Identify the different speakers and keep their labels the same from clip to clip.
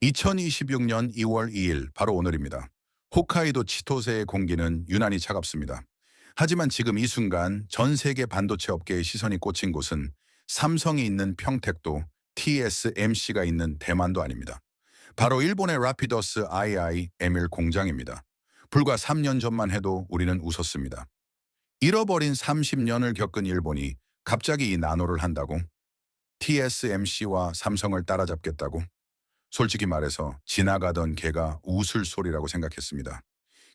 Speaker 1: 2026년 2월 2일, 바로 오늘입니다. 홋카이도 치토세의 공기는 유난히 차갑습니다. 하지만 지금 이 순간 전 세계 반도체 업계의 시선이 꽂힌 곳은 삼성이 있는 평택도, TSMC가 있는 대만도 아닙니다. 바로 일본의 라피더스 IIML 공장입니다. 불과 3년 전만 해도 우리는 웃었습니다. 잃어버린 30년을 겪은 일본이 갑자기 이 나노를 한다고? TSMC와 삼성을 따라잡겠다고? 솔직히 말해서 지나가던 개가 웃을 소리라고 생각했습니다.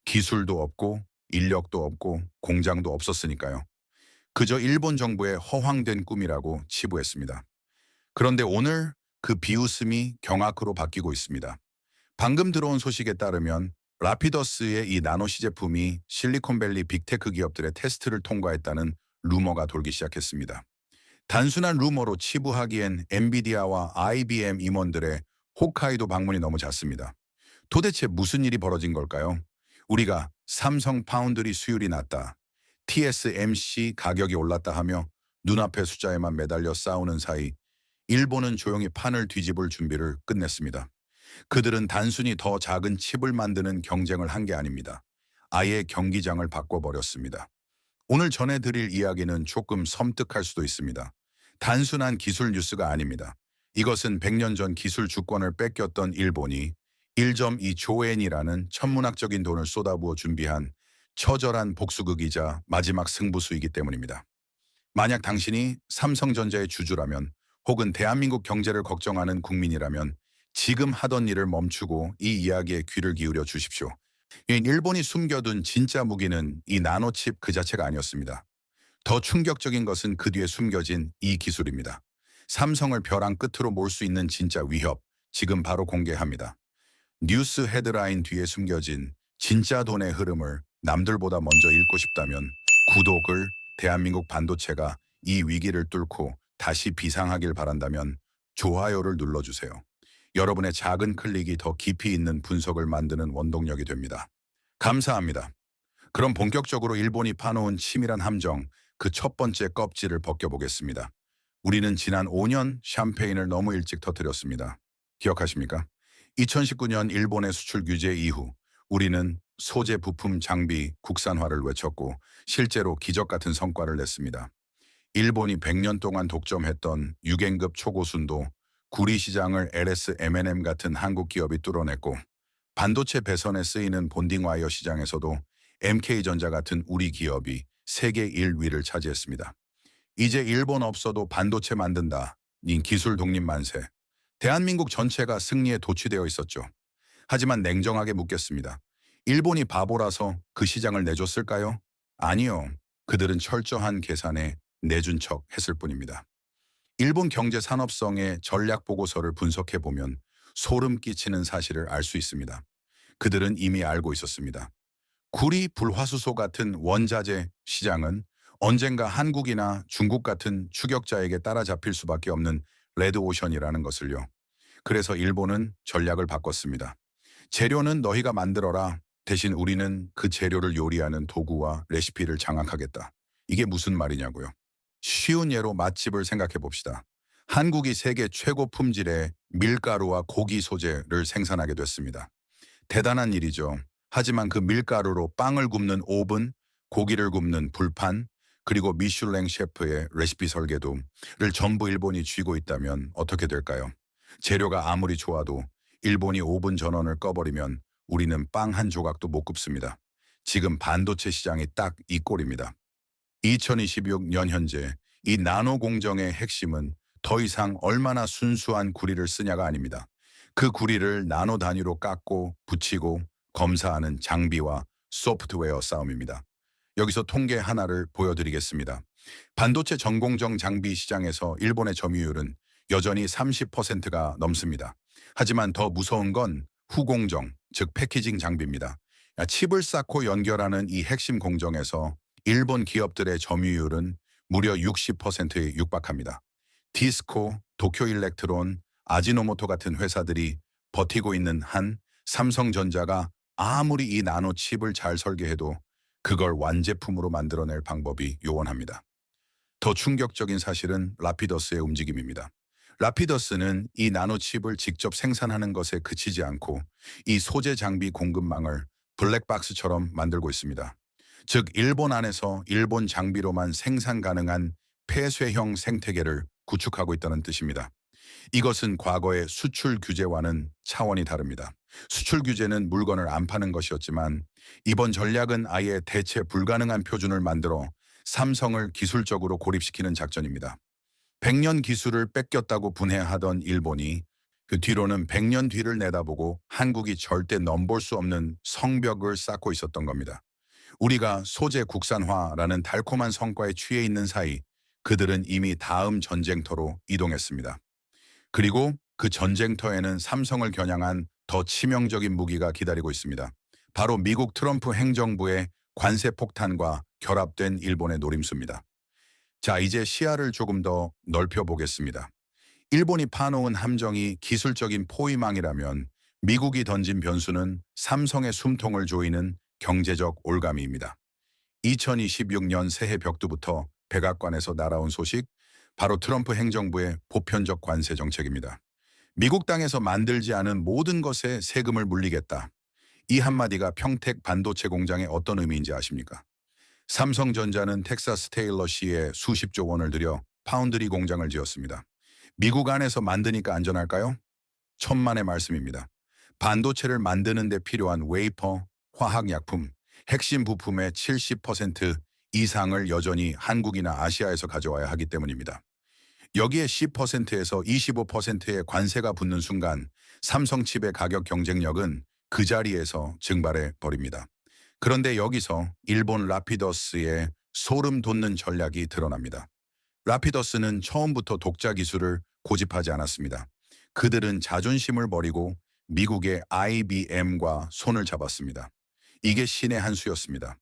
Speaker 1: 기술도 없고 인력도 없고 공장도 없었으니까요. 그저 일본 정부의 허황된 꿈이라고 치부했습니다. 그런데 오늘 그 비웃음이 경악으로 바뀌고 있습니다. 방금 들어온 소식에 따르면 라피더스의 이 나노 시제품이 실리콘밸리 빅테크 기업들의 테스트를 통과했다는 루머가 돌기 시작했습니다. 단순한 루머로 치부하기엔 엔비디아와 IBM 임원들의 홋카이도 방문이 너무 잦습니다. 도대체 무슨 일이 벌어진 걸까요? 우리가 삼성 파운드리 수율이 낮다, TSMC 가격이 올랐다 하며 눈앞의 숫자에만 매달려 싸우는 사이 일본은 조용히 판을 뒤집을 준비를 끝냈습니다. 그들은 단순히 더 작은 칩을 만드는 경쟁을 한 게 아닙니다. 아예 경기장을 바꿔버렸습니다. 오늘 전해드릴 이야기는 조금 섬뜩할 수도 있습니다. 단순한 기술 뉴스가 아닙니다. 이것은 100년 전 기술 주권을 뺏겼던 일본이 1.2조엔이라는 천문학적인 돈을 쏟아부어 준비한 처절한 복수극이자 마지막 승부수이기 때문입니다. 만약 당신이 삼성전자의 주주라면 혹은 대한민국 경제를 걱정하는 국민이라면 지금 하던 일을 멈추고 이 이야기에 귀를 기울여 주십시오. 일본이 숨겨둔 진짜 무기는 이 나노칩 그 자체가 아니었습니다. 더 충격적인 것은 그 뒤에 숨겨진 이 기술입니다. 삼성을 벼랑 끝으로 몰 수 있는 진짜 위협, 지금 바로 공개합니다. 뉴스 헤드라인 뒤에 숨겨진 진짜 돈의 흐름을 남들보다 먼저 읽고 싶다면 구독을, 대한민국 반도체가 이 위기를 뚫고 다시 비상하길 바란다면 좋아요를 눌러주세요. 여러분의 작은 클릭이 더 깊이 있는 분석을 만드는 원동력이 됩니다. 감사합니다. 그럼 본격적으로 일본이 파놓은 치밀한 함정, 그 첫 번째 껍질을 벗겨보겠습니다. 우리는 지난 5년 샴페인을 너무 일찍 터뜨렸습니다. 기억하십니까? 2019년 일본의 수출 규제 이후 우리는 소재 부품 장비 국산화를 외쳤고 실제로 기적 같은 성과를 냈습니다. 일본이 100년 동안 독점했던 6엔급 초고순도 구리 시장을 LS M&M 같은 한국 기업이 뚫어냈고 반도체 배선에 쓰이는 본딩 와이어 시장에서도 MK전자 같은 우리 기업이 세계 1위를 차지했습니다. 이제 일본 없어도 반도체 만든다. 닌 기술 독립 만세. 대한민국 전체가 승리에 도취되어 있었죠. 하지만 냉정하게 묻겠습니다. 일본이 바보라서 그 시장을 내줬을까요? 아니요. 그들은 철저한 계산에 내준 척 했을 뿐입니다. 일본 경제 산업성의 전략 보고서를 분석해 보면 소름 끼치는 사실을 알 수 있습니다. 그들은 이미 알고 있었습니다. 구리, 불화수소 같은 원자재 시장은 언젠가 한국이나 중국 같은 추격자에게 따라잡힐 수밖에 없는 레드오션이라는 것을요. 그래서 일본은 전략을 바꿨습니다. 재료는 너희가 만들어라. 대신 우리는 그 재료를 요리하는 도구와 레시피를 장악하겠다. 이게 무슨 말이냐고요. 쉬운 예로 맛집을 생각해 봅시다. 한국이 세계 최고 품질의 밀가루와 고기 소재를 생산하게 됐습니다. 대단한 일이죠. 하지만 그 밀가루로 빵을 굽는 오븐, 고기를 굽는 불판, 그리고 미슐랭 셰프의 레시피 설계도를 전부 일본이 쥐고 있다면 어떻게 될까요? 재료가 아무리 좋아도 일본이 오븐 전원을 꺼버리면 우리는 빵 한 조각도 못 굽습니다. 지금 반도체 시장이 딱 이 꼴입니다. 2026년 현재 이 나노 공정의 핵심은 더 이상 얼마나 순수한 구리를 쓰냐가 아닙니다. 그 구리를 나노 단위로 깎고 붙이고 검사하는 장비와 소프트웨어 싸움입니다. 여기서 통계 하나를 보여드리겠습니다. 반도체 전공정 장비 시장에서 일본의 점유율은 여전히 30%가 넘습니다. 하지만 더 무서운 건 후공정, 즉 패키징 장비입니다. 칩을 쌓고 연결하는 이 핵심 공정에서 일본 기업들의 점유율은 무려 60%에 육박합니다. 디스코, 도쿄일렉트론, 아지노모토 같은 회사들이 버티고 있는 한 삼성전자가 아무리 이 나노 칩을 잘 설계해도 그걸 완제품으로 만들어낼 방법이 요원합니다. 더 충격적인 사실은 라피더스의 움직임입니다. 라피더스는 이 나노칩을 직접 생산하는 것에 그치지 않고 이 소재 장비 공급망을 블랙박스처럼 만들고 있습니다. 즉 일본 안에서 일본 장비로만 생산 가능한 폐쇄형 생태계를 구축하고 있다는 뜻입니다. 이것은 과거의 수출 규제와는 차원이 다릅니다. 수출 규제는 물건을 안 파는 것이었지만 이번 전략은 아예 대체 불가능한 표준을 만들어 삼성을 기술적으로 고립시키는 작전입니다. 100년 기술을 뺏겼다고 분해하던 일본이 그 뒤로는 100년 뒤를 내다보고 한국이 절대 넘볼 수 없는 성벽을 쌓고 있었던 겁니다. 우리가 소재 국산화라는 달콤한 성과에 취해 있는 사이 그들은 이미 다음 전쟁터로 이동했습니다. 그리고 그 전쟁터에는 삼성을 겨냥한 더 치명적인 무기가 기다리고 있습니다. 바로 미국 트럼프 행정부의 관세 폭탄과 결합된 일본의 노림수입니다. 자, 이제 시야를 조금 더 넓혀보겠습니다. 일본이 파놓은 함정이 기술적인 포위망이라면 미국이 던진 변수는 삼성의 숨통을 조이는 경제적 올가미입니다. 2026년 새해 벽두부터 백악관에서 날아온 소식, 바로 트럼프 행정부의 보편적 관세 정책입니다. 미국 땅에서 만들지 않은 모든 것에 세금을 물리겠다. 이 한마디가 평택 반도체 공장에 어떤 의미인지 아십니까? 삼성전자는 텍사스 테일러시에 수십조 원을 들여 파운드리 공장을 지었습니다. 미국 안에서 만드니까 안전할까요? 천만의 말씀입니다. 반도체를 만드는 데 필요한 웨이퍼, 화학약품, 핵심 부품의 70% 이상을 여전히 한국이나 아시아에서 가져와야 하기 때문입니다. 여기에 10%에서 25%의 관세가 붙는 순간 삼성칩의 가격 경쟁력은 그 자리에서 증발해 버립니다. 그런데 여기서 일본 라피더스의 소름 돋는 전략이 드러납니다. 라피더스는 처음부터 독자 기술을 고집하지 않았습니다. 그들은 자존심을 버리고 미국의 IBM과 손을 잡았습니다. 이게 신의 한 수였습니다.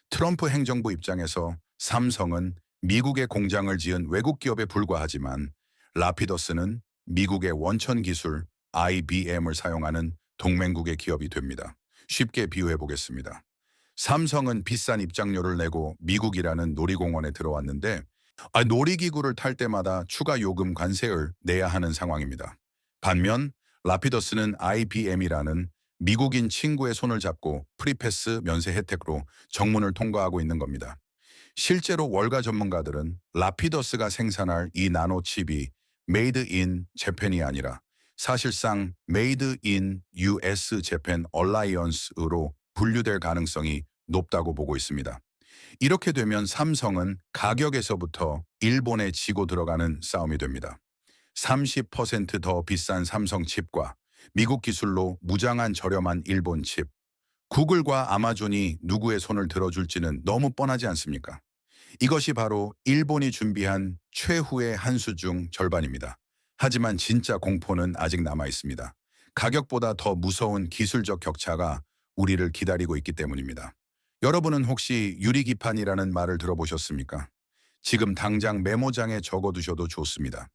Speaker 1: 트럼프 행정부 입장에서 삼성은 미국의 공장을 지은 외국 기업에 불과하지만 라피더스는 미국의 원천 기술 IBM을 사용하는 동맹국의 기업이 됩니다. 쉽게 비유해 보겠습니다. 삼성은 비싼 입장료를 내고 미국이라는 놀이공원에 들어왔는데 놀이기구를 탈 때마다 추가 요금 관세를 내야 하는 상황입니다. 반면 라피더스는 IBM이라는 미국인 친구의 손을 잡고 프리패스 면세 혜택으로 정문을 통과하고 있는 겁니다. 실제로 월가 전문가들은 라피더스가 생산할 이 나노칩이 메이드 인 재팬이 아니라 사실상 메이드 인 US 재팬 얼라이언스로 분류될 가능성이 높다고 보고 있습니다. 이렇게 되면 삼성은 가격에서부터 일본에 지고 들어가는 싸움이 됩니다. 30%더 비싼 삼성 칩과 미국 기술로 무장한 저렴한 일본 칩. 구글과 아마존이 누구의 손을 들어줄지는 너무 뻔하지 않습니까? 이것이 바로 일본이 준비한 최후의 한 수 중 절반입니다. 하지만 진짜 공포는 아직 남아 있습니다. 가격보다 더 무서운 기술적 격차가 우리를 기다리고 있기 때문입니다. 여러분은 혹시 유리기판이라는 말을 들어보셨습니까? 지금 당장 메모장에 적어두셔도 좋습니다.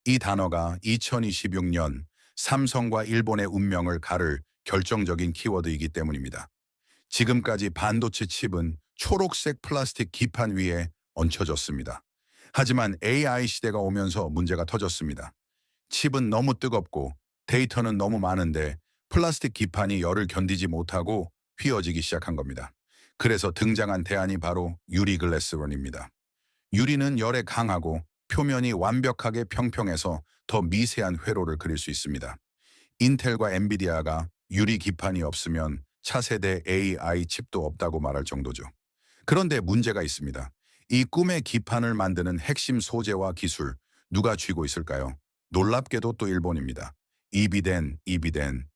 Speaker 1: 이 단어가 2026년 삼성과 일본의 운명을 가를 결정적인 키워드이기 때문입니다. 지금까지 반도체 칩은 초록색 플라스틱 기판 위에 얹혀졌습니다. 하지만 AI 시대가 오면서 문제가 터졌습니다. 칩은 너무 뜨겁고 데이터는 너무 많은데 플라스틱 기판이 열을 견디지 못하고 휘어지기 시작한 겁니다. 그래서 등장한 대안이 바로 유리 글래스론입니다. 유리는 열에 강하고 표면이 완벽하게 평평해서 더 미세한 회로를 그릴 수 있습니다. 인텔과 엔비디아가 유리 기판이 없으면 차세대 AI 칩도 없다고 말할 정도죠. 그런데 문제가 있습니다. 이 꿈의 기판을 만드는 핵심 소재와 기술, 누가 쥐고 있을까요? 놀랍게도 또 일본입니다. 이비덴.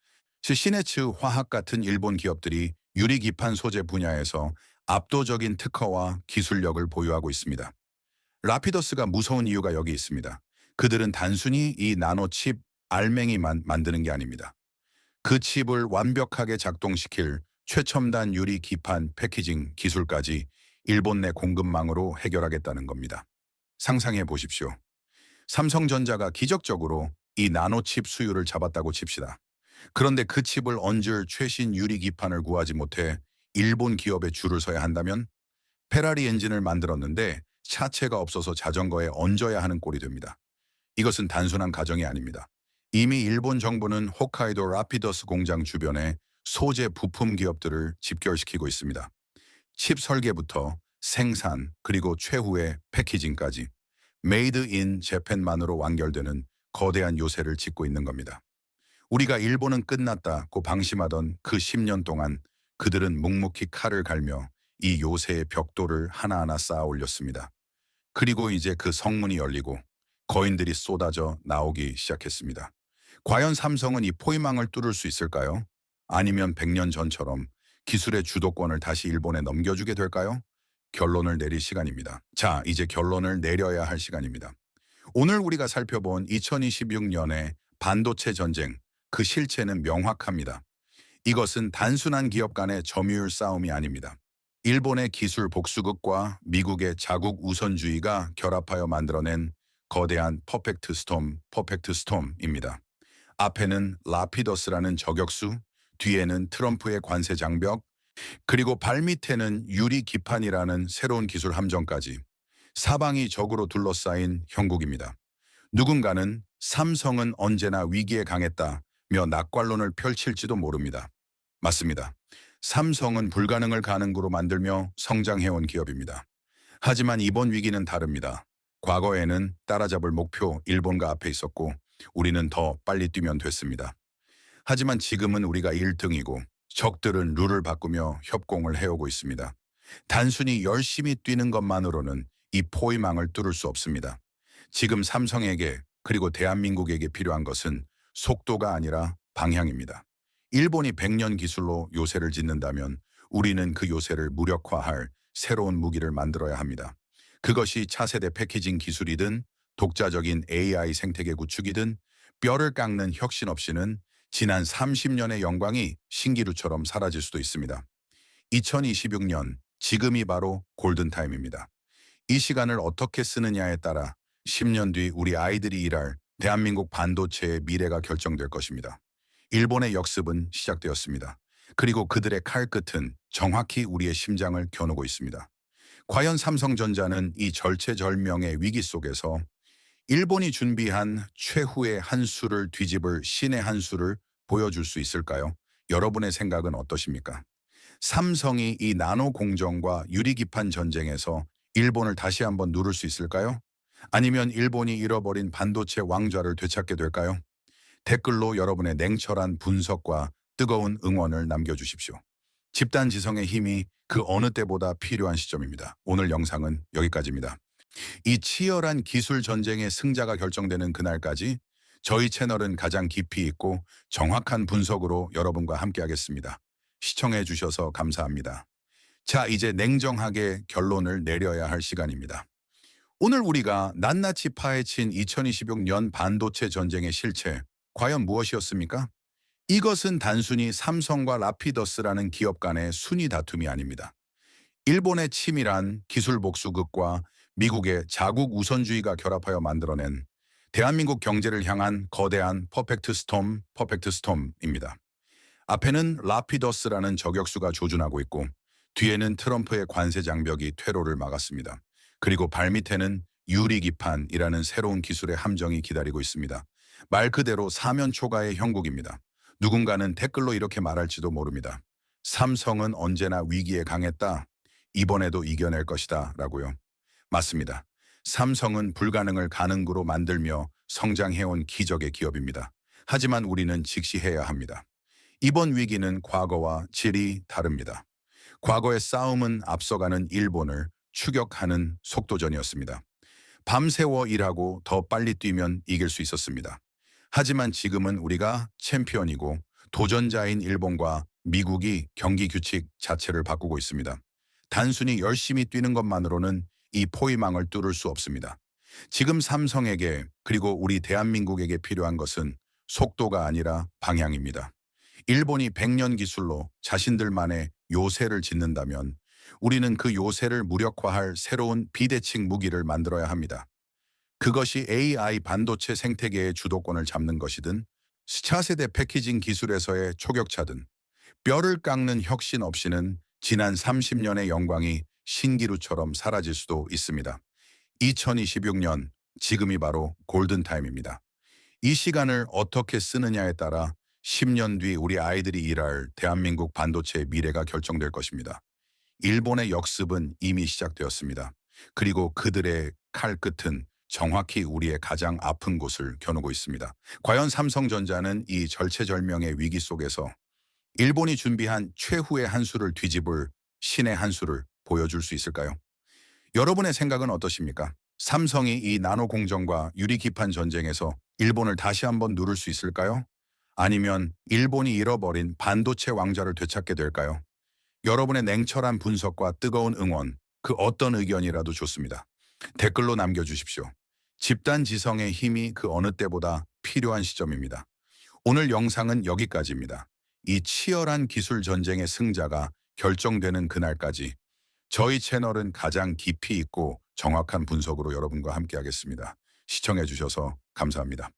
Speaker 1: 시네츠 화학 같은 일본 기업들이 유리 기판 소재 분야에서 압도적인 특허와 기술력을 보유하고 있습니다. 라피더스가 무서운 이유가 여기 있습니다. 그들은 단순히 이 나노칩 알맹이만 만드는 게 아닙니다. 그 칩을 완벽하게 작동시킬 최첨단 유리 기판 패키징 기술까지 일본 내 공급망으로 해결하겠다는 겁니다. 상상해 보십시오. 삼성전자가 기적적으로 이 나노칩 수요를 잡았다고 칩시다. 그런데 그 칩을 얹을 최신 유리 기판을 구하지 못해 일본 기업에 줄을 서야 한다면 페라리 엔진을 만들었는데 차체가 없어서 자전거에 얹어야 하는 꼴이 됩니다. 이것은 단순한 가정이 아닙니다. 이미 일본 정부는 홋카이도 라피더스 공장 주변에 소재 부품 기업들을 집결시키고 있습니다. 칩 설계부터 생산 그리고 최후의 패키징까지 메이드 인 재팬만으로 완결되는 거대한 요새를 짓고 있는 겁니다. 우리가 일본은 끝났다고 방심하던 그 10년 동안 그들은 묵묵히 칼을 갈며 이 요새의 벽돌을 하나하나 쌓아 올렸습니다. 그리고 이제 그 성문이 열리고 거인들이 쏟아져 나오기 시작했습니다. 과연 삼성은 이 포위망을 뚫을 수 있을까요? 아니면 100년 전처럼 기술의 주도권을 다시 일본에 넘겨주게 될까요? 결론을 내릴 시간입니다. 자, 이제 결론을 내려야 할 시간입니다. 오늘 우리가 살펴본 2026년의 반도체 전쟁, 그 실체는 명확합니다. 이것은 단순한 기업 간의 점유율 싸움이 아닙니다. 일본의 기술 복수극과 미국의 자국 우선주의가 결합하여 만들어낸 거대한 퍼펙트 스톰입니다. 앞에는 라피더스라는 저격수, 뒤에는 트럼프의 관세 장벽, 그리고 발밑에는 유리 기판이라는 새로운 기술 함정까지 사방이 적으로 둘러싸인 형국입니다. 누군가는 삼성은 언제나 위기에 강했다며 낙관론을 펼칠지도 모릅니다. 맞습니다. 삼성은 불가능을 가능으로 만들며 성장해온 기업입니다. 하지만 이번 위기는 다릅니다. 과거에는 따라잡을 목표 일본과 앞에 있었고 우리는 더 빨리 뛰면 됐습니다. 하지만 지금은 우리가 1등이고 적들은 룰을 바꾸며 협공을 해오고 있습니다. 단순히 열심히 뛰는 것만으로는 이 포위망을 뚫을 수 없습니다. 지금 삼성에게 그리고 대한민국에게 필요한 것은 속도가 아니라 방향입니다. 일본이 100년 기술로 요새를 짓는다면 우리는 그 요새를 무력화할 새로운 무기를 만들어야 합니다. 그것이 차세대 패키징 기술이든 독자적인 AI 생태계 구축이든 뼈를 깎는 혁신 없이는 지난 30년의 영광이 신기루처럼 사라질 수도 있습니다. 2026년, 지금이 바로 골든타임입니다. 이 시간을 어떻게 쓰느냐에 따라 10년 뒤 우리 아이들이 일할 대한민국 반도체의 미래가 결정될 것입니다. 일본의 역습은 시작되었습니다. 그리고 그들의 칼끝은 정확히 우리의 심장을 겨누고 있습니다. 과연 삼성전자는 이 절체절명의 위기 속에서 일본이 준비한 최후의 한 수를 뒤집을 신의 한 수를 보여줄 수 있을까요? 여러분의 생각은 어떠십니까? 삼성이 이 나노 공정과 유리기판 전쟁에서 일본을 다시 한번 누를 수 있을까요? 아니면 일본이 잃어버린 반도체 왕좌를 되찾게 될까요? 댓글로 여러분의 냉철한 분석과 뜨거운 응원을 남겨주십시오. 집단 지성의 힘이 그 어느 때보다 필요한 시점입니다. 오늘 영상은 여기까지입니다. 이 치열한 기술 전쟁의 승자가 결정되는 그날까지 저희 채널은 가장 깊이 있고 정확한 분석으로 여러분과 함께하겠습니다. 시청해 주셔서 감사합니다. 자, 이제 냉정하게 결론을 내려야 할 시간입니다. 오늘 우리가 낱낱이 파헤친 2026년 반도체 전쟁의 실체, 과연 무엇이었습니까? 이것은 단순히 삼성과 라피더스라는 기업 간의 순위 다툼이 아닙니다. 일본의 치밀한 기술 복수극과 미국의 자국 우선주의가 결합하여 만들어낸 대한민국 경제를 향한 거대한 퍼펙트 스톰입니다. 앞에는 라피더스라는 저격수가 조준하고 있고 뒤에는 트럼프의 관세 장벽이 퇴로를 막았습니다. 그리고 발밑에는 유리기판이라는 새로운 기술의 함정이 기다리고 있습니다. 말 그대로 사면 초가의 형국입니다. 누군가는 댓글로 이렇게 말할지도 모릅니다. 삼성은 언제나 위기에 강했다. 이번에도 이겨낼 것이다. 라고요. 맞습니다. 삼성은 불가능을 가능으로 만들며 성장해온 기적의 기업입니다. 하지만 우리는 직시해야 합니다. 이번 위기는 과거와 질이 다릅니다. 과거의 싸움은 앞서가는 일본을 추격하는 속도전이었습니다. 밤새워 일하고 더 빨리 뛰면 이길 수 있었습니다. 하지만 지금은 우리가 챔피언이고 도전자인 일본과 미국이 경기 규칙 자체를 바꾸고 있습니다. 단순히 열심히 뛰는 것만으로는 이 포위망을 뚫을 수 없습니다. 지금 삼성에게 그리고 우리 대한민국에게 필요한 것은 속도가 아니라 방향입니다. 일본이 100년 기술로 자신들만의 요새를 짓는다면 우리는 그 요새를 무력화할 새로운 비대칭 무기를 만들어야 합니다. 그것이 AI 반도체 생태계의 주도권을 잡는 것이든 차세대 패키징 기술에서의 초격차든 뼈를 깎는 혁신 없이는 지난 30년의 영광이 신기루처럼 사라질 수도 있습니다. 2026년 지금이 바로 골든타임입니다. 이 시간을 어떻게 쓰느냐에 따라 10년 뒤 우리 아이들이 일할 대한민국 반도체의 미래가 결정될 것입니다. 일본의 역습은 이미 시작되었습니다. 그리고 그들의 칼끝은 정확히 우리의 가장 아픈 곳을 겨누고 있습니다. 과연 삼성전자는 이 절체절명의 위기 속에서 일본이 준비한 최후의 한 수를 뒤집을 신의 한 수를 보여줄 수 있을까요? 여러분의 생각은 어떠십니까? 삼성이 이 나노 공정과 유리 기판 전쟁에서 일본을 다시 한번 누를 수 있을까요? 아니면 일본이 잃어버린 반도체 왕좌를 되찾게 될까요? 여러분의 냉철한 분석과 뜨거운 응원, 그 어떤 의견이라도 좋습니다. 댓글로 남겨주십시오. 집단 지성의 힘이 그 어느 때보다 필요한 시점입니다. 오늘 영상은 여기까지입니다. 이 치열한 기술 전쟁의 승자가 결정되는 그날까지 저희 채널은 가장 깊이 있고 정확한 분석으로 여러분과 함께하겠습니다. 시청해 주셔서 감사합니다.